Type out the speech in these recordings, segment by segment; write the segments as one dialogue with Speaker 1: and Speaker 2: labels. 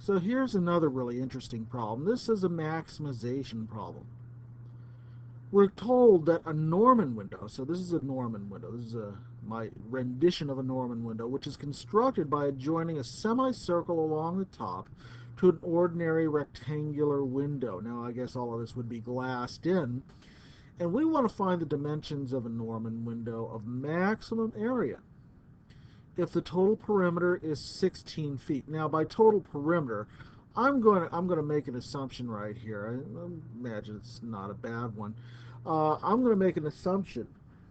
Speaker 1: So here's another really interesting problem. This is a maximization problem. We're told that a Norman window, so this is a Norman window, this is my rendition of a Norman window, which is constructed by adjoining a semicircle along the top to an ordinary rectangular window. Now, I guess all of this would be glassed in, and we want to find the dimensions of a Norman window of maximum area if the total perimeter is 16 feet. Now, by total perimeter, I'm going to make an assumption right here. I imagine it's not a bad one. I'm going to make an assumption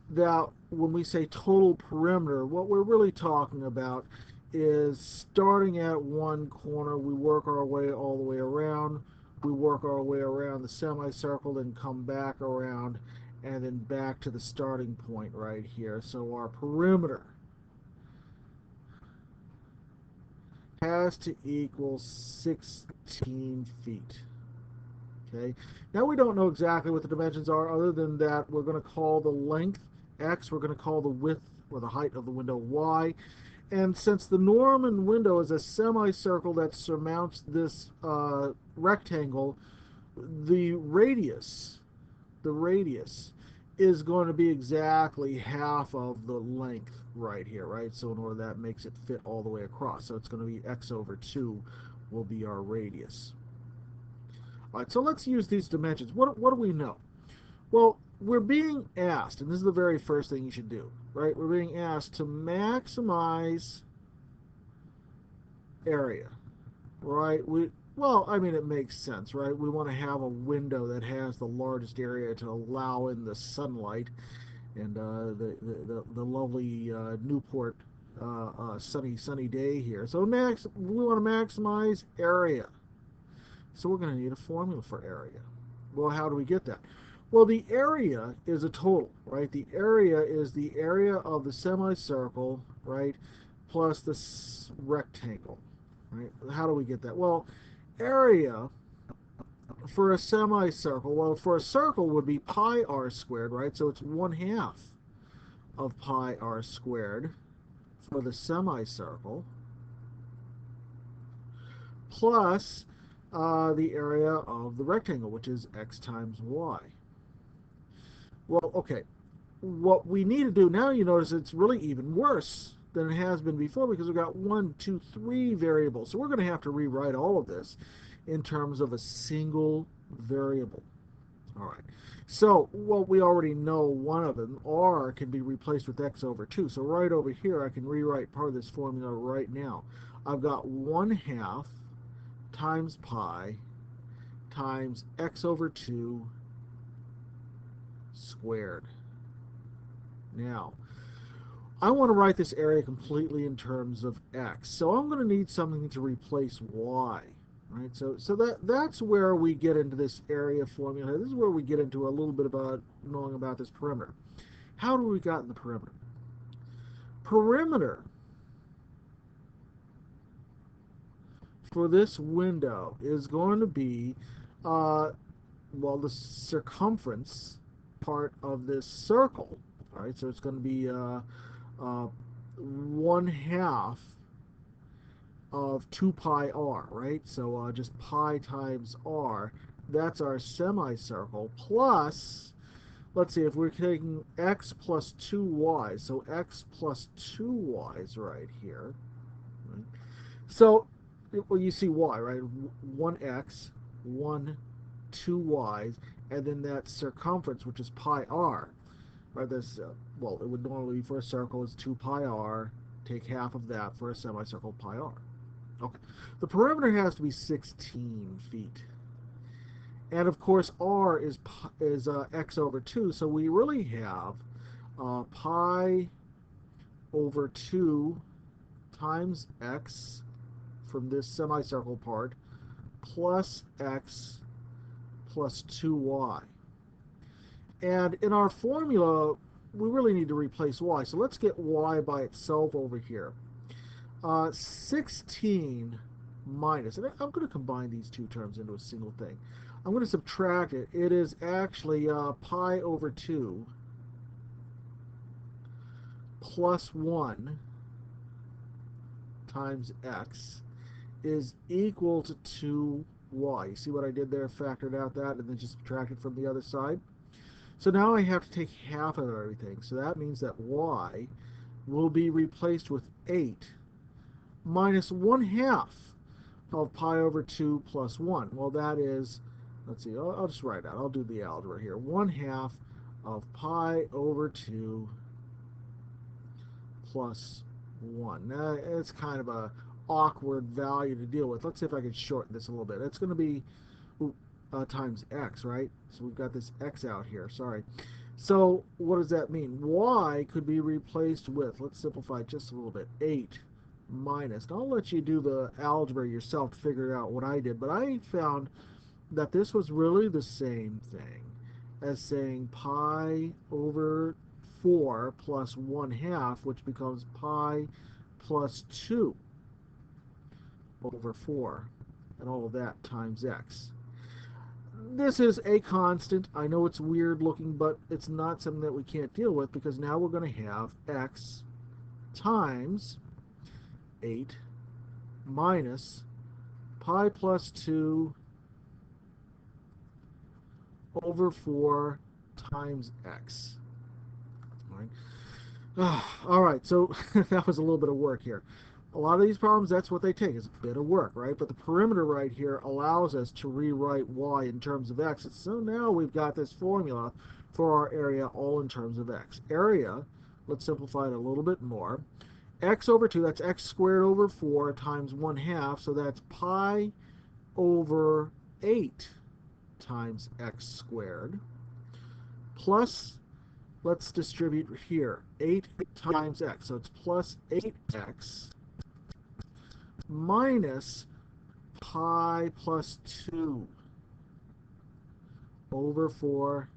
Speaker 1: that when we say total perimeter, what we're really talking about is starting at one corner, we work our way all the way around, we work our way around the semicircle, then come back around, and then back to the starting point right here. So our perimeter has to equal 16 feet. Okay. Now we don't know exactly what the dimensions are, other than that we're going to call the length x, we're going to call the width or the height of the window y. And since the Norman window is a semicircle that surmounts this rectangle, the radius, the radius is going to be exactly half of the length right here, right? So in order that makes it fit all the way across. So it's going to be x over 2 will be our radius. All right, so let's use these dimensions. What do we know? Well, we're being asked, and this is the very first thing you should do, right? We're being asked to maximize area, right? Well, I mean, it makes sense, right? We want to have a window that has the largest area to allow in the sunlight and the lovely Newport sunny day here. So we want to maximize area. So we're going to need a formula for area. Well, how do we get that? Well, the area is a total, right? The area is the area of the semicircle, right, plus the rectangle, right? How do we get that? Well, area for a semicircle, well, for a circle would be pi r squared, right? So it's 1/2 of pi r squared for the semicircle plus the area of the rectangle, which is x times y. Well, okay, what we need to do now, you notice it's really even worse than it has been before because we've got 1, 2, 3 variables. So we're going to have to rewrite all of this in terms of a single variable. All right. So, well, we already know one of them, r, can be replaced with x over 2. So right over here, I can rewrite part of this formula right now. I've got 1/2 times pi times x over 2 squared. Now, I want to write this area completely in terms of x. So I'm going to need something to replace y. Right? So that's where we get into this area formula. This is where we get into a little bit about knowing about this perimeter. How do we got in the perimeter? Perimeter for this window is going to be, well, the circumference part of this circle. All right, so it's going to be 1/2 of 2 pi r, right? So just pi times r, that's our semicircle, plus, let's see, if we're taking x plus 2y, so x plus 2y's right here. Right? So, well, you see y, right? 1x, 2y's, and then that circumference, which is pi r, right? This, well, it would normally be for a circle is 2 pi r, take half of that for a semicircle, pi r. Okay. The perimeter has to be 16 feet. And of course, r is x over 2, so we really have pi over 2 times x from this semicircle part plus x plus 2y. And in our formula, we really need to replace y. So let's get y by itself over here. 16 minus, and I'm going to combine these two terms into a single thing. I'm going to subtract it. It is actually pi over 2 plus 1 times x. is equal to 2y. You see what I did there? Factored out that and then just subtracted from the other side. So now I have to take half of everything. So that means that y will be replaced with 8 minus 1/2 of pi over 2 plus 1. Well, that is, let's see, I'll just write it out. I'll do the algebra here. 1/2 of pi over 2 plus 1. Now, it's kind of a awkward value to deal with. Let's see if I can shorten this a little bit. It's going to be times x, right? So we've got this x out here. Sorry. So what does that mean? Y could be replaced with, let's simplify it just a little bit, 8 minus. Now I'll let you do the algebra yourself to figure out what I did, but I found that this was really the same thing as saying pi over 4 plus 1/2, which becomes pi plus 2 over 4, and all of that times x. This is a constant. I know it's weird looking, but it's not something that we can't deal with, because now we're going to have x times 8 minus pi plus 2 over 4 times x. All right, so that was a little bit of work here. A lot of these problems, that's what they take, is a bit of work, right? But the perimeter right here allows us to rewrite y in terms of x. So now we've got this formula for our area all in terms of x. Area, let's simplify it a little bit more. X over 2, that's x squared over 4 times 1/2, so that's pi over 8 times x squared, plus, let's distribute here, 8 times x, so it's plus 8x minus pi plus 2 over 4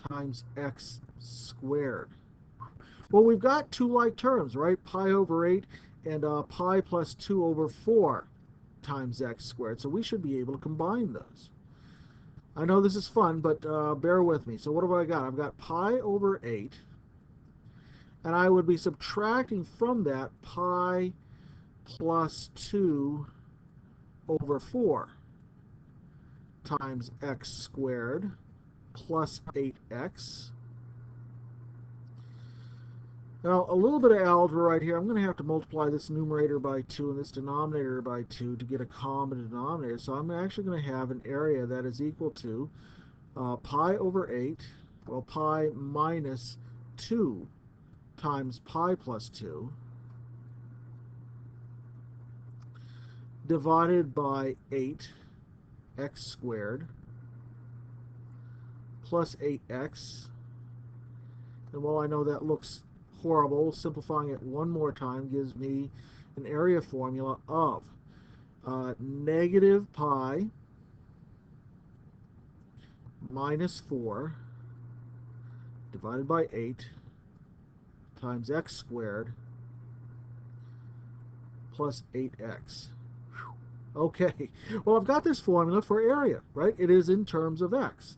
Speaker 1: times x squared. Well, we've got two like terms, right? Pi over 8 and pi plus 2 over 4 times x squared. So we should be able to combine those. I know this is fun, but bear with me. So what have I got? I've got pi over 8, and I would be subtracting from that pi plus 2 over 4 times x squared plus 8x. Now, a little bit of algebra right here. I'm going to have to multiply this numerator by 2 and this denominator by 2 to get a common denominator. So I'm actually going to have an area that is equal to pi over 8, well, pi minus 2 times pi plus 2 divided by 8 x squared plus 8x. And while I know that looks horrible, simplifying it one more time gives me an area formula of negative pi minus 4 divided by 8 times x squared plus 8x. Okay, well, I've got this formula for area, right? It is in terms of x.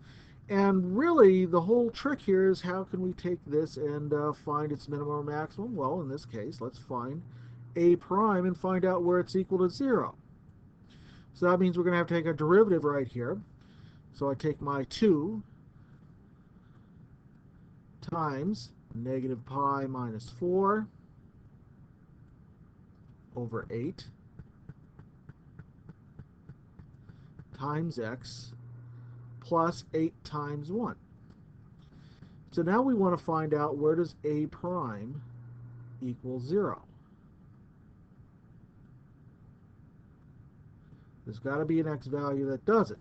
Speaker 1: And really, the whole trick here is how can we take this and find its minimum or maximum? Well, in this case, let's find a prime and find out where it's equal to 0. So that means we're going to have to take a derivative right here. So I take my 2 times negative pi minus 4 over 8 times x plus 8 times 1. So now we want to find out where does a prime equal 0. There's got to be an x value that does it.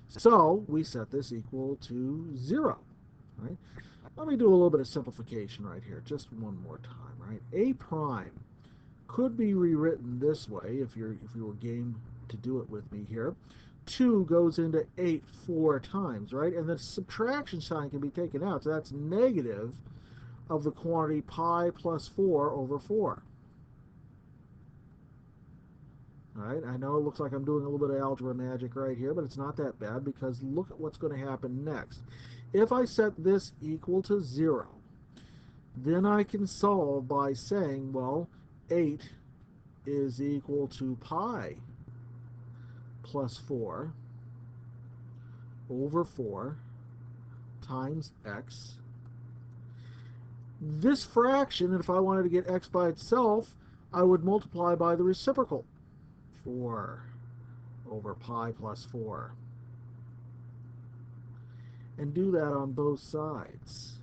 Speaker 1: So we set this equal to 0. Right? Let me do a little bit of simplification right here, just one more time. Right? A prime could be rewritten this way if you were game to do it with me here. 2 goes into 8 4 times, right? And the subtraction sign can be taken out. So that's negative of the quantity pi plus 4 over 4. All right, I know it looks like I'm doing a little bit of algebra magic right here, but it's not that bad because look at what's going to happen next. If I set this equal to 0, then I can solve by saying, well, 8 is equal to pi plus 4 over 4 times x. This fraction, if I wanted to get x by itself, I would multiply by the reciprocal, 4 over pi plus 4, and do that on both sides.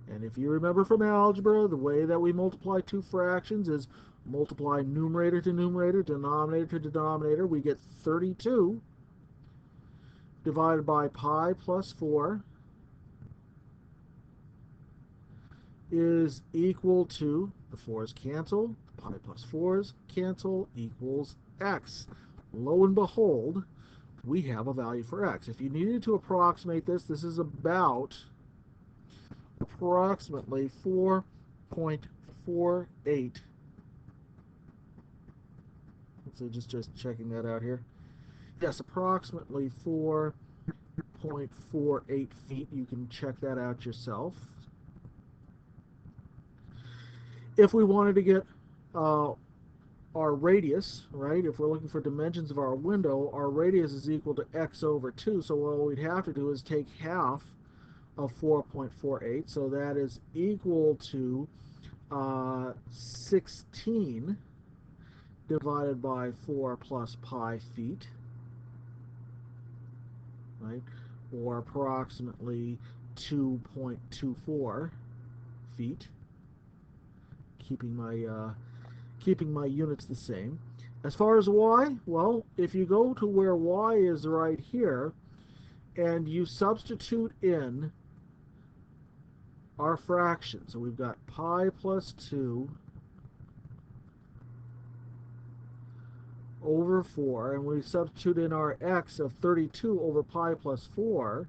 Speaker 1: And if you remember from algebra, the way that we multiply two fractions is multiply numerator to numerator, denominator to denominator. We get 32 divided by pi plus 4 is equal to, the 4's cancel, pi plus 4's cancel, equals x. Lo and behold, we have a value for x. If you needed to approximate this, this is about approximately 4.48. So just checking that out here. Yes, approximately 4.48 feet. You can check that out yourself. If we wanted to get our radius, right, if we're looking for dimensions of our window, our radius is equal to x over 2. So what we'd have to do is take half of 4.48. So that is equal to 16 divided by 4 plus pi feet, right, or approximately 2.24 feet, keeping my units the same. As far as y, well, if you go to where y is right here and you substitute in our fraction, so we've got pi plus 2 over 4, and we substitute in our x of 32 over pi plus 4,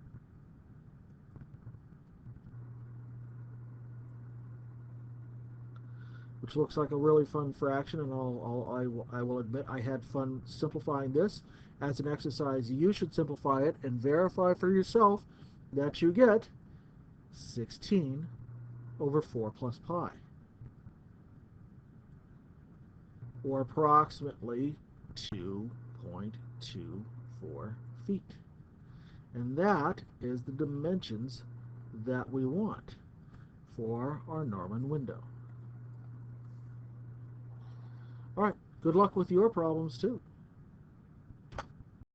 Speaker 1: which looks like a really fun fraction, and I will admit I had fun simplifying this. As an exercise, you should simplify it and verify for yourself that you get 16 over 4 plus pi, or approximately 2.24 feet. And that is the dimensions that we want for our Norman window. All right, good luck with your problems too.